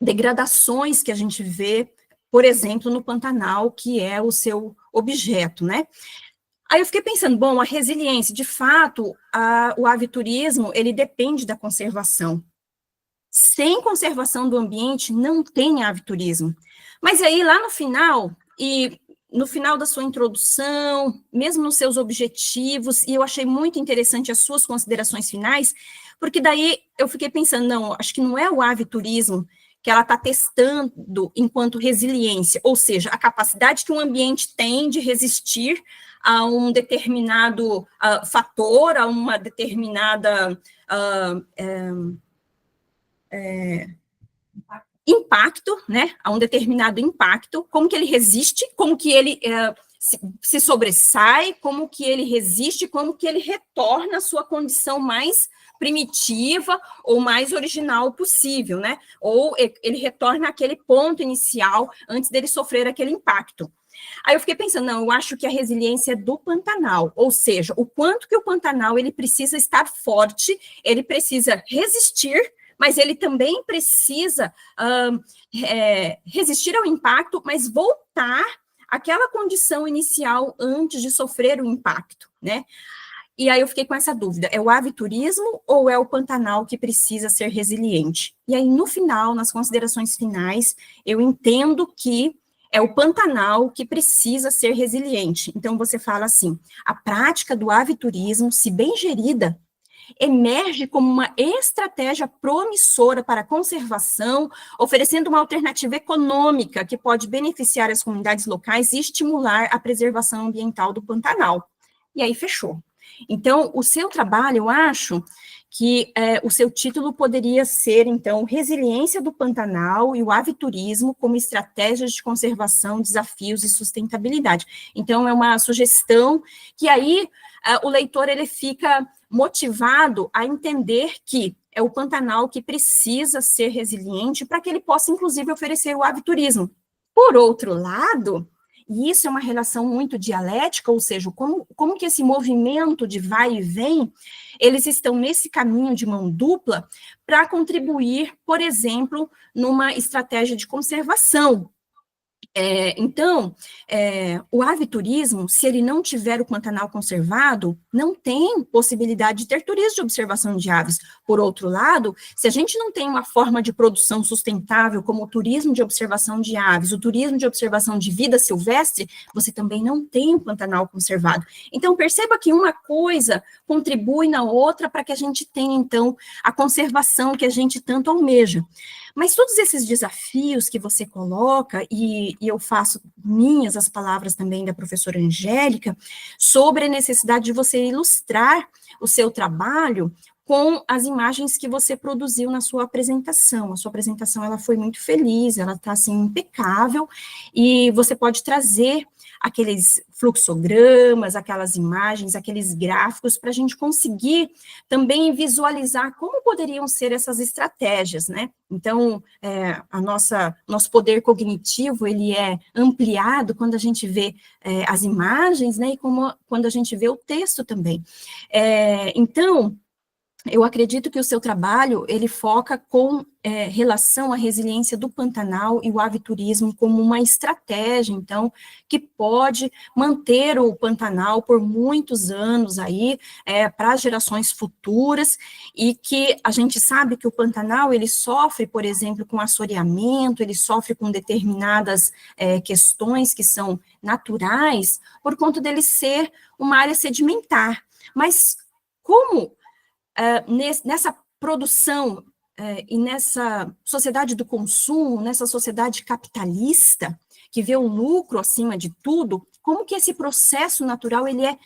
degradações que a gente vê, por exemplo, no Pantanal, que é o seu objeto, né? Aí eu fiquei pensando, bom, a resiliência, de fato, o aviturismo, ele depende da conservação. Sem conservação do ambiente, não tem aviturismo. Mas aí, lá no final, e no final da sua introdução, mesmo nos seus objetivos, e eu achei muito interessante as suas considerações finais, porque daí eu fiquei pensando, não, acho que não é o aviturismo que ela está testando enquanto resiliência, ou seja, a capacidade que um ambiente tem de resistir a um determinado fator, a uma determinada impacto, né, a um determinado impacto, como que ele resiste, como que ele se sobressai, como que ele resiste, como que ele retorna à sua condição mais primitiva ou mais original possível, né, ou ele retorna àquele ponto inicial antes dele sofrer aquele impacto. Aí eu fiquei pensando, não, eu acho que a resiliência é do Pantanal, ou seja, o quanto que o Pantanal ele precisa estar forte, ele precisa resistir, mas ele também precisa resistir ao impacto, mas voltar àquela condição inicial antes de sofrer o impacto, né? E aí eu fiquei com essa dúvida, é o aviturismo ou é o Pantanal que precisa ser resiliente? E aí, no final, nas considerações finais, eu entendo que é o Pantanal que precisa ser resiliente. Então, você fala assim, a prática do aviturismo, se bem gerida, emerge como uma estratégia promissora para a conservação, oferecendo uma alternativa econômica que pode beneficiar as comunidades locais e estimular a preservação ambiental do Pantanal. E aí, fechou. Então, o seu trabalho, eu acho que o seu título poderia ser, então, Resiliência do Pantanal e o Aviturismo como estratégias de conservação, desafios e sustentabilidade. Então, é uma sugestão que aí o leitor ele fica motivado a entender que é o Pantanal que precisa ser resiliente para que ele possa, inclusive, oferecer o aviturismo. Por outro lado, e isso é uma relação muito dialética, ou seja, como que esse movimento de vai e vem, eles estão nesse caminho de mão dupla para contribuir, por exemplo, numa estratégia de conservação. Então, o aviturismo, se ele não tiver o Pantanal conservado, não tem possibilidade de ter turismo de observação de aves. Por outro lado, se a gente não tem uma forma de produção sustentável, como o turismo de observação de aves, o turismo de observação de vida silvestre, você também não tem o Pantanal conservado. Então, perceba que uma coisa contribui na outra para que a gente tenha, então, a conservação que a gente tanto almeja. Mas todos esses desafios que você coloca, e eu faço minhas as palavras também da professora Angélica, sobre a necessidade de você ilustrar o seu trabalho com as imagens que você produziu na sua apresentação. A sua apresentação, ela foi muito feliz, ela está, assim, impecável, e você pode trazer aqueles fluxogramas, aquelas imagens, aqueles gráficos, para a gente conseguir também visualizar como poderiam ser essas estratégias, né? Então, nosso poder cognitivo, ele é ampliado quando a gente vê as imagens, né, e quando a gente vê o texto também. Então, eu acredito que o seu trabalho, ele foca com relação à resiliência do Pantanal e o aviturismo como uma estratégia, então, que pode manter o Pantanal por muitos anos aí, para gerações futuras, e que a gente sabe que o Pantanal, ele sofre, por exemplo, com assoreamento, ele sofre com determinadas questões que são naturais, por conta dele ser uma área sedimentar. Mas como nessa produção e nessa sociedade do consumo, nessa sociedade capitalista, que vê o lucro acima de tudo, como que esse processo natural, ele é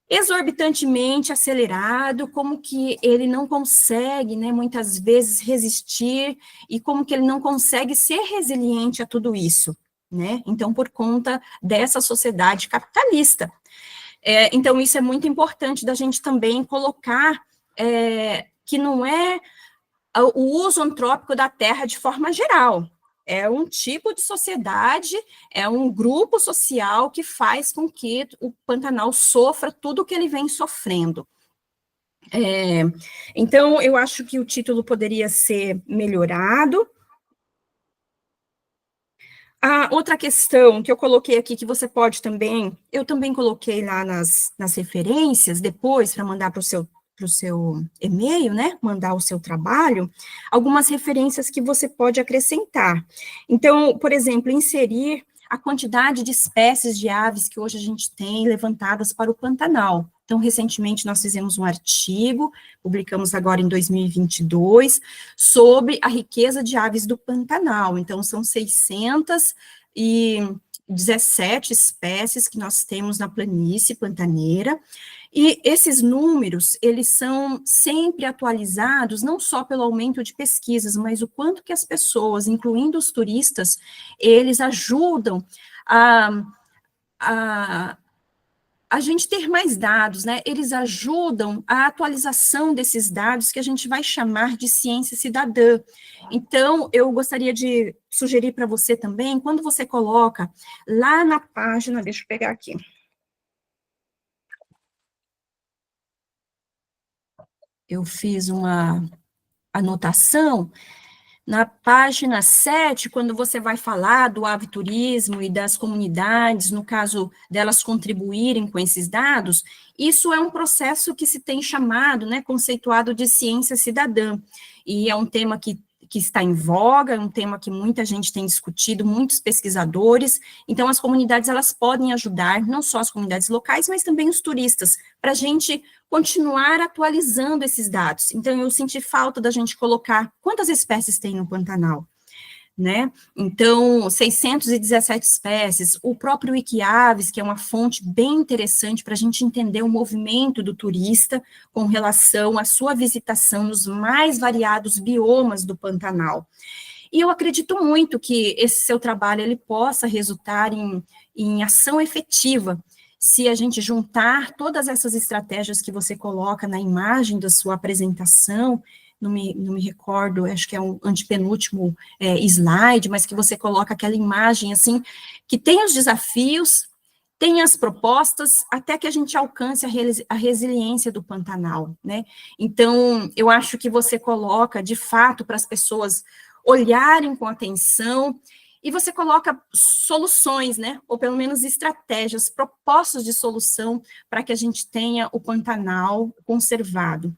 exorbitantemente acelerado, como que ele não consegue, né, muitas vezes resistir, e como que ele não consegue ser resiliente a tudo isso, né? Então, por conta dessa sociedade capitalista. Então, isso é muito importante da gente também colocar que não é o uso antrópico da terra de forma geral, é um tipo de sociedade, é um grupo social que faz com que o Pantanal sofra tudo o que ele vem sofrendo. Então, eu acho que o título poderia ser melhorado. A outra questão que eu coloquei aqui, que você pode também, eu também coloquei lá nas referências, depois, para mandar para o seu e-mail, né, mandar o seu trabalho, algumas referências que você pode acrescentar. Então, por exemplo, inserir a quantidade de espécies de aves que hoje a gente tem levantadas para o Pantanal. Então, recentemente, nós fizemos um artigo, publicamos agora em 2022, sobre a riqueza de aves do Pantanal. Então, são 617 espécies que nós temos na planície pantaneira, e esses números, eles são sempre atualizados, não só pelo aumento de pesquisas, mas o quanto que as pessoas, incluindo os turistas, eles ajudam a gente ter mais dados, né? Eles ajudam a atualização desses dados que a gente vai chamar de ciência cidadã. Então, eu gostaria de sugerir para você também, quando você coloca lá na página, deixa eu pegar aqui. Eu fiz uma anotação. Na página 7, quando você vai falar do aviturismo e das comunidades, no caso delas contribuírem com esses dados, isso é um processo que se tem chamado, né, conceituado de ciência cidadã, e é um tema que está em voga, é um tema que muita gente tem discutido, muitos pesquisadores. Então as comunidades, elas podem ajudar, não só as comunidades locais, mas também os turistas, para a gente continuar atualizando esses dados. Então, eu senti falta da gente colocar quantas espécies tem no Pantanal, né? Então, 617 espécies, o próprio Wikiaves, que é uma fonte bem interessante para a gente entender o movimento do turista com relação à sua visitação nos mais variados biomas do Pantanal. E eu acredito muito que esse seu trabalho ele possa resultar em ação efetiva, se a gente juntar todas essas estratégias que você coloca na imagem da sua apresentação, não me recordo, acho que é um antepenúltimo slide, mas que você coloca aquela imagem, assim, que tem os desafios, tem as propostas, até que a gente alcance a resiliência do Pantanal, né? Então, eu acho que você coloca, de fato, para as pessoas olharem com atenção, e você coloca soluções, né, ou pelo menos estratégias, propostas de solução para que a gente tenha o Pantanal conservado.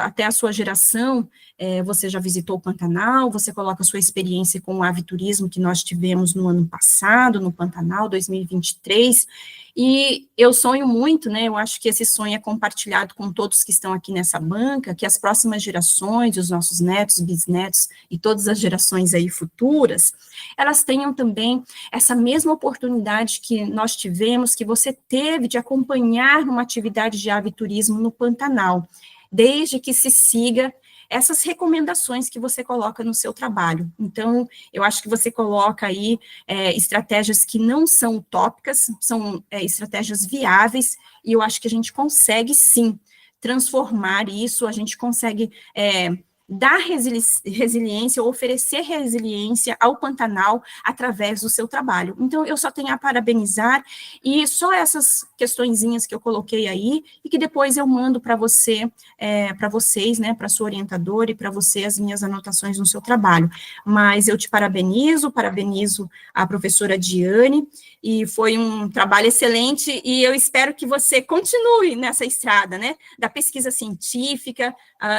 Até a sua geração, você já visitou o Pantanal, você coloca a sua experiência com o aviturismo que nós tivemos no ano passado, no Pantanal 2023, e eu sonho muito, né, eu acho que esse sonho é compartilhado com todos que estão aqui nessa banca, que as próximas gerações, os nossos netos, bisnetos e todas as gerações aí futuras, elas tenham também essa mesma oportunidade que nós tivemos, que você teve de acompanhar uma atividade de aviturismo no Pantanal, desde que se siga essas recomendações que você coloca no seu trabalho. Então, eu acho que você coloca aí estratégias que não são utópicas, são estratégias viáveis, e eu acho que a gente consegue, sim, transformar isso, a gente consegue dar resiliência, oferecer resiliência ao Pantanal através do seu trabalho. Então, eu só tenho a parabenizar, e só essas questõezinhas que eu coloquei aí, e que depois eu mando para você, para vocês, né, para sua orientadora e para você as minhas anotações no seu trabalho. Mas eu te parabenizo a professora Diane, e foi um trabalho excelente, e eu espero que você continue nessa estrada, né, da pesquisa científica,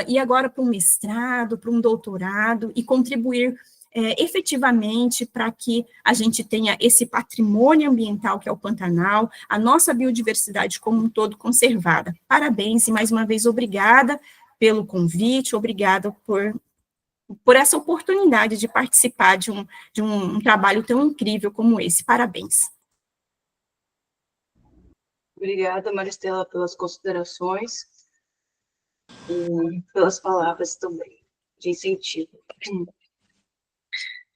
e agora para um mestrado, para um doutorado, e contribuir efetivamente para que a gente tenha esse patrimônio ambiental que é o Pantanal, a nossa biodiversidade como um todo conservada. Parabéns, e mais uma vez, obrigada pelo convite, obrigada por essa oportunidade de participar de um trabalho tão incrível como esse. Parabéns. Obrigada, Maristela, pelas considerações e pelas palavras também de incentivo.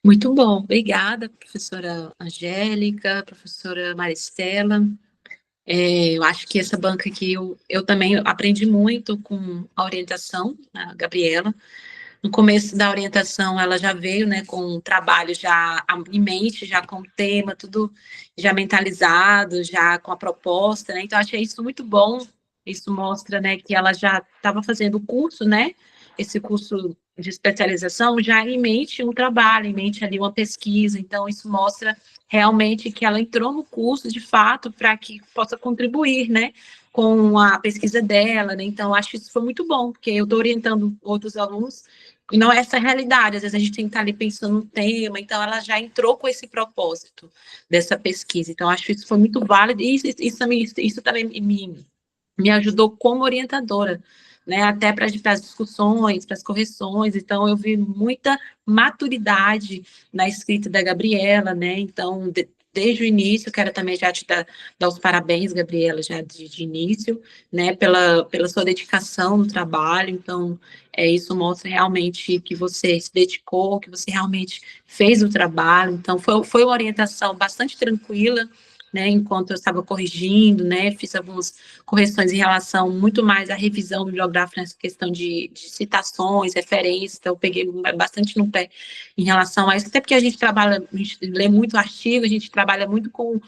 Muito bom, obrigada, professora Angélica, professora Maristela. Eu acho que essa banca aqui, eu também aprendi muito com a orientação, a Gabriela. No começo da orientação, ela já veio, né, com um trabalho já em mente, já com o tema, tudo já mentalizado, já com a proposta, né, então achei isso muito bom, isso mostra, né, que ela já estava fazendo o curso, né, esse curso de especialização, já em mente um trabalho, em mente ali uma pesquisa, então isso mostra realmente que ela entrou no curso, de fato, para que possa contribuir, né, com a pesquisa dela, né, então acho que isso foi muito bom, porque eu estou orientando outros alunos, e não é essa realidade, às vezes a gente tem que estar ali pensando no tema, então ela já entrou com esse propósito dessa pesquisa, então acho que isso foi muito válido, e isso também me ajudou como orientadora, né, até para as discussões, para as correções, então eu vi muita maturidade na escrita da Gabriela, né, então, desde o início, quero também já te dar os parabéns, Gabriela, já de início, né, pela sua dedicação no trabalho, então, isso mostra realmente que você se dedicou, que você realmente fez o trabalho, então, foi uma orientação bastante tranquila, né, enquanto eu estava corrigindo, né, fiz algumas correções em relação muito mais à revisão bibliográfica nessa questão de citações, referências, então eu peguei bastante no pé em relação a isso, até porque a gente lê muito artigo, a gente trabalha muito com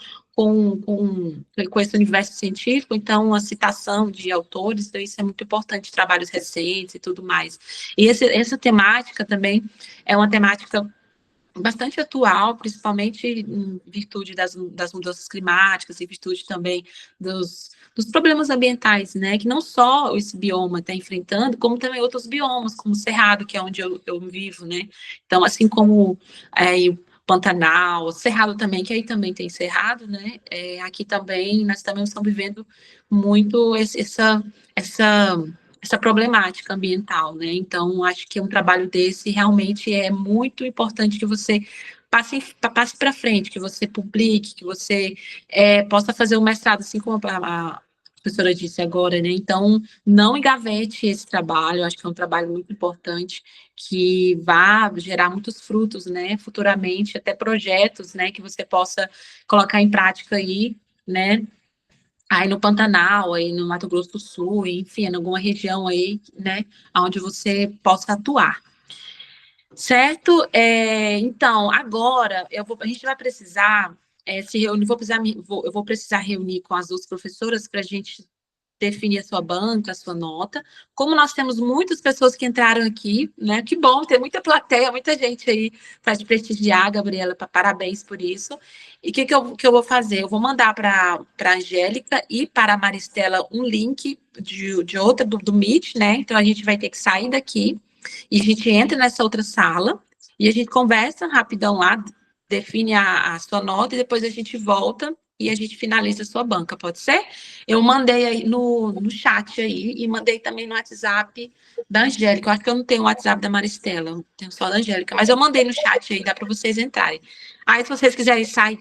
esse universo científico, então a citação de autores, então isso é muito importante, trabalhos recentes e tudo mais. E essa temática também é uma temática bastante atual, principalmente em virtude das mudanças climáticas, em virtude também dos problemas ambientais, né, que não só esse bioma está enfrentando, como também outros biomas, como o Cerrado, que é onde eu vivo, né, então, assim como o Pantanal, Cerrado também, que aí também tem Cerrado, né, aqui também, nós também estamos vivendo muito essa problemática ambiental, né? Então, acho que um trabalho desse realmente é muito importante que você passe para frente, que você publique, que você possa fazer um mestrado, assim como a professora disse agora, né? Então, não engavete esse trabalho, acho que é um trabalho muito importante, que vai gerar muitos frutos, né? Futuramente, até projetos, né? Que você possa colocar em prática aí, né? Aí no Pantanal, aí no Mato Grosso do Sul, enfim, em alguma região aí, né, onde você possa atuar. Certo? Então, agora, a gente vai precisar se reunir, eu vou precisar reunir com as duas professoras para a gente definir a sua banca, a sua nota. Como nós temos muitas pessoas que entraram aqui, né? Que bom, tem muita plateia, muita gente aí para te prestigiar, Gabriela, parabéns por isso. E o que eu vou fazer? Eu vou mandar para a Angélica e para a Maristela um link de outra do Meet, né? Então a gente vai ter que sair daqui e a gente entra nessa outra sala e a gente conversa rapidão lá, define a sua nota e depois a gente volta e a gente finaliza a sua banca, pode ser? Eu mandei aí no chat aí e mandei também no WhatsApp da Angélica. Eu acho que eu não tenho o WhatsApp da Maristela, eu tenho só da Angélica, mas eu mandei no chat aí, dá para vocês entrarem. Aí, se vocês quiserem sair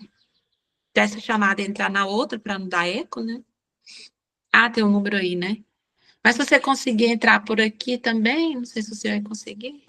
dessa chamada e entrar na outra, para não dar eco, né? Ah, tem um número aí, né? Mas se você conseguir entrar por aqui também, não sei se você vai conseguir.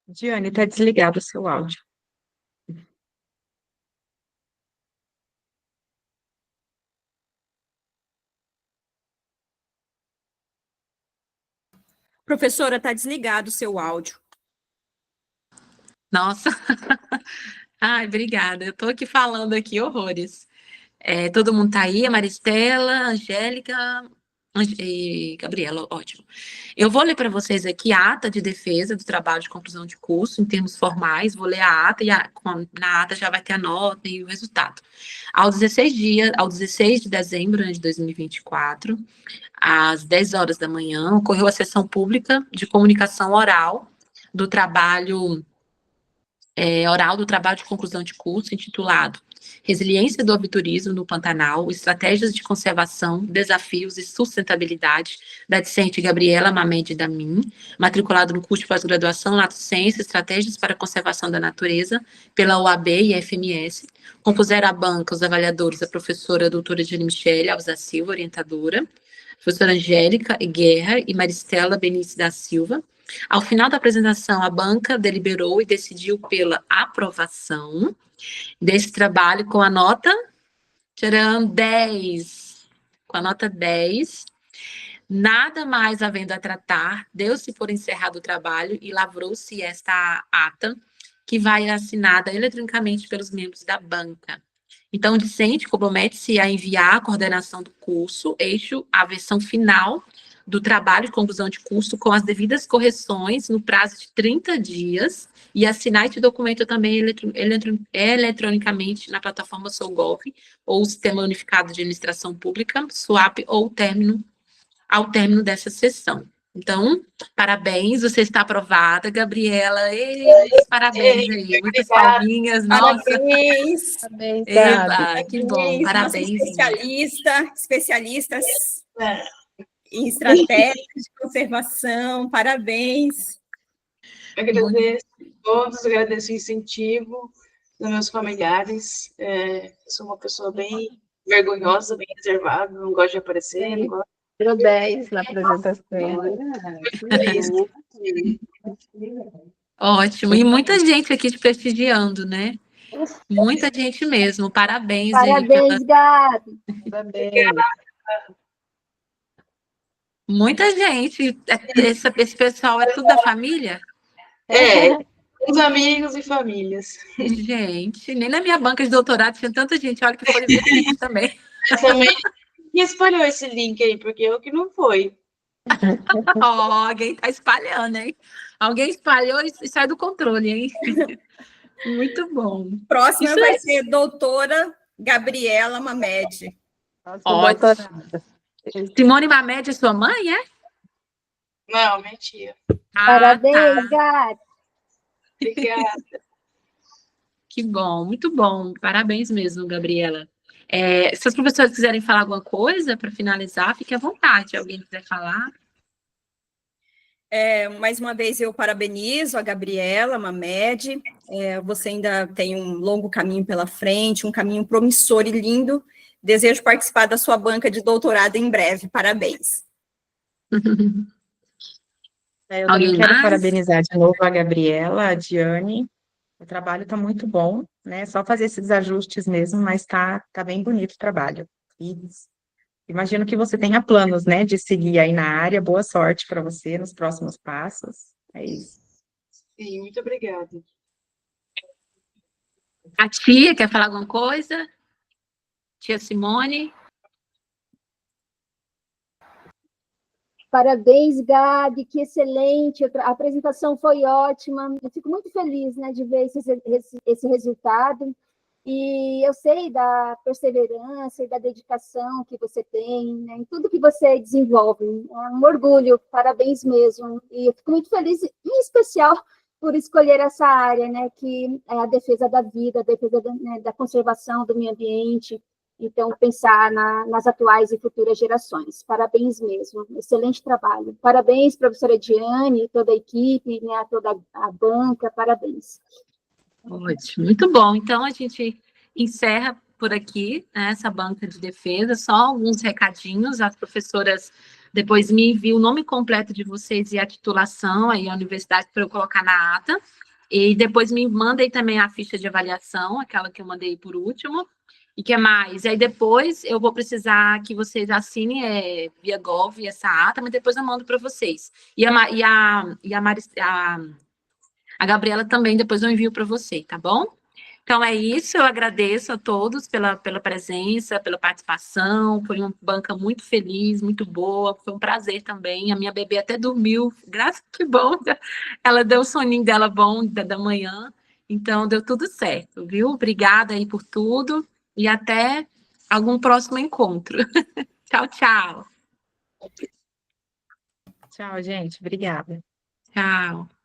Diane, está desligado o seu áudio. Professora, está desligado o seu áudio. Nossa. Ai, obrigada. Eu estou aqui falando aqui horrores. Todo mundo está aí, a Maristela, Angélica e Gabriela, ótimo. Eu vou ler para vocês aqui a ata de defesa do trabalho de conclusão de curso, em termos formais, vou ler a ata e na ata já vai ter a nota e o resultado. Ao 16 de dezembro de 2024, às 10 horas da manhã, ocorreu a sessão pública de comunicação oral do trabalho do trabalho de conclusão de curso, intitulado Resiliência do Abiturismo no Pantanal, Estratégias de Conservação, Desafios e Sustentabilidade, da discente Gabriela Mamed Damin, matriculado no curso de pós-graduação Lato Sensu, Estratégias para a Conservação da Natureza, pela OAB e FMS. Compuseram a banca os avaliadores, a professora doutora Jane Michele Alves da Silva, orientadora, a professora Angélica Guerra e Maristela Benice da Silva. Ao final da apresentação, a banca deliberou e decidiu pela aprovação desse trabalho com a nota 10. Com a nota 10, nada mais havendo a tratar, deu-se por encerrado o trabalho e lavrou-se esta ata, que vai assinada eletronicamente pelos membros da banca. Então, o discente compromete-se a enviar à coordenação do curso, a versão final do trabalho de conclusão de curso com as devidas correções no prazo de 30 dias e assinar esse documento também eletronicamente na plataforma SouGov ou o Sistema Unificado de Administração Pública, SUAP, ou ao término dessa sessão. Então, parabéns, você está aprovada, Gabriela. Parabéns aí, muitas palminhas, nossa. Parabéns. Parabéns, Eba, que bom, parabéns. Especialistas em estratégias de conservação, parabéns. Agradeço a todos, agradeço o incentivo dos meus familiares. Eu sou uma pessoa bem vergonhosa, bem reservada, não gosto de aparecer, não gosto. Tirou 10 na apresentação. Ótimo, e muita gente aqui te prestigiando, né? Muita gente mesmo, parabéns. Parabéns, Gabi. Parabéns. Muita gente, esse pessoal é tudo da família? Os amigos e famílias. Gente, nem na minha banca de doutorado tinha tanta gente, olha que foi ver também. Também. Quem espalhou esse link aí? Porque eu que não foi. Alguém está espalhando, hein? Alguém espalhou e sai do controle, hein? Muito bom. Próxima vai ser doutora Gabriela Mamed. Ótimo. Simone Mamed é sua mãe, é? Não, mentira. Parabéns, Gabi. Obrigada. Que bom, muito bom. Parabéns mesmo, Gabriela. Se os professores quiserem falar alguma coisa para finalizar, fique à vontade. Alguém quiser falar? Mais uma vez, eu parabenizo a Gabriela Mamed. Você ainda tem um longo caminho pela frente, um caminho promissor e lindo. Desejo participar da sua banca de doutorado em breve. Parabéns. Eu também quero parabenizar de novo a Gabriela, a Diane. O trabalho está muito bom, né? Só fazer esses ajustes mesmo, mas tá bem bonito o trabalho. E imagino que você tenha planos, né, de seguir aí na área. Boa sorte para você nos próximos passos. É isso. Sim, muito obrigada. A tia quer falar alguma coisa? Tia Simone? Parabéns, Gabi, que excelente, a apresentação foi ótima, eu fico muito feliz, né, de ver esse resultado, e eu sei da perseverança e da dedicação que você tem, né, em tudo que você desenvolve, é um orgulho, parabéns mesmo, e eu fico muito feliz, em especial, por escolher essa área, né, que é a defesa da vida, a defesa da conservação do meio ambiente. Então, pensar nas atuais e futuras gerações. Parabéns mesmo, excelente trabalho. Parabéns, professora Diane, toda a equipe, né, toda a banca, parabéns. Ótimo, muito bom. Então, a gente encerra por aqui, né, essa banca de defesa, só alguns recadinhos. As professoras Depois me envia o nome completo de vocês e a titulação, aí a universidade, para eu colocar na ata. E depois me mandem também a ficha de avaliação, aquela que eu mandei por último. E que mais? E aí depois eu vou precisar que vocês assinem via Gov essa ata, mas depois eu mando para vocês. E a Gabriela também, depois eu envio para você, tá bom? Então é isso, eu agradeço a todos pela presença, pela participação, foi uma banca muito feliz, muito boa, foi um prazer também, a minha bebê até dormiu, graças que bom, ela deu o soninho dela bom da manhã, então deu tudo certo, viu? Obrigada aí por tudo e até algum próximo encontro. Tchau, tchau. Tchau, gente. Obrigada. Tchau.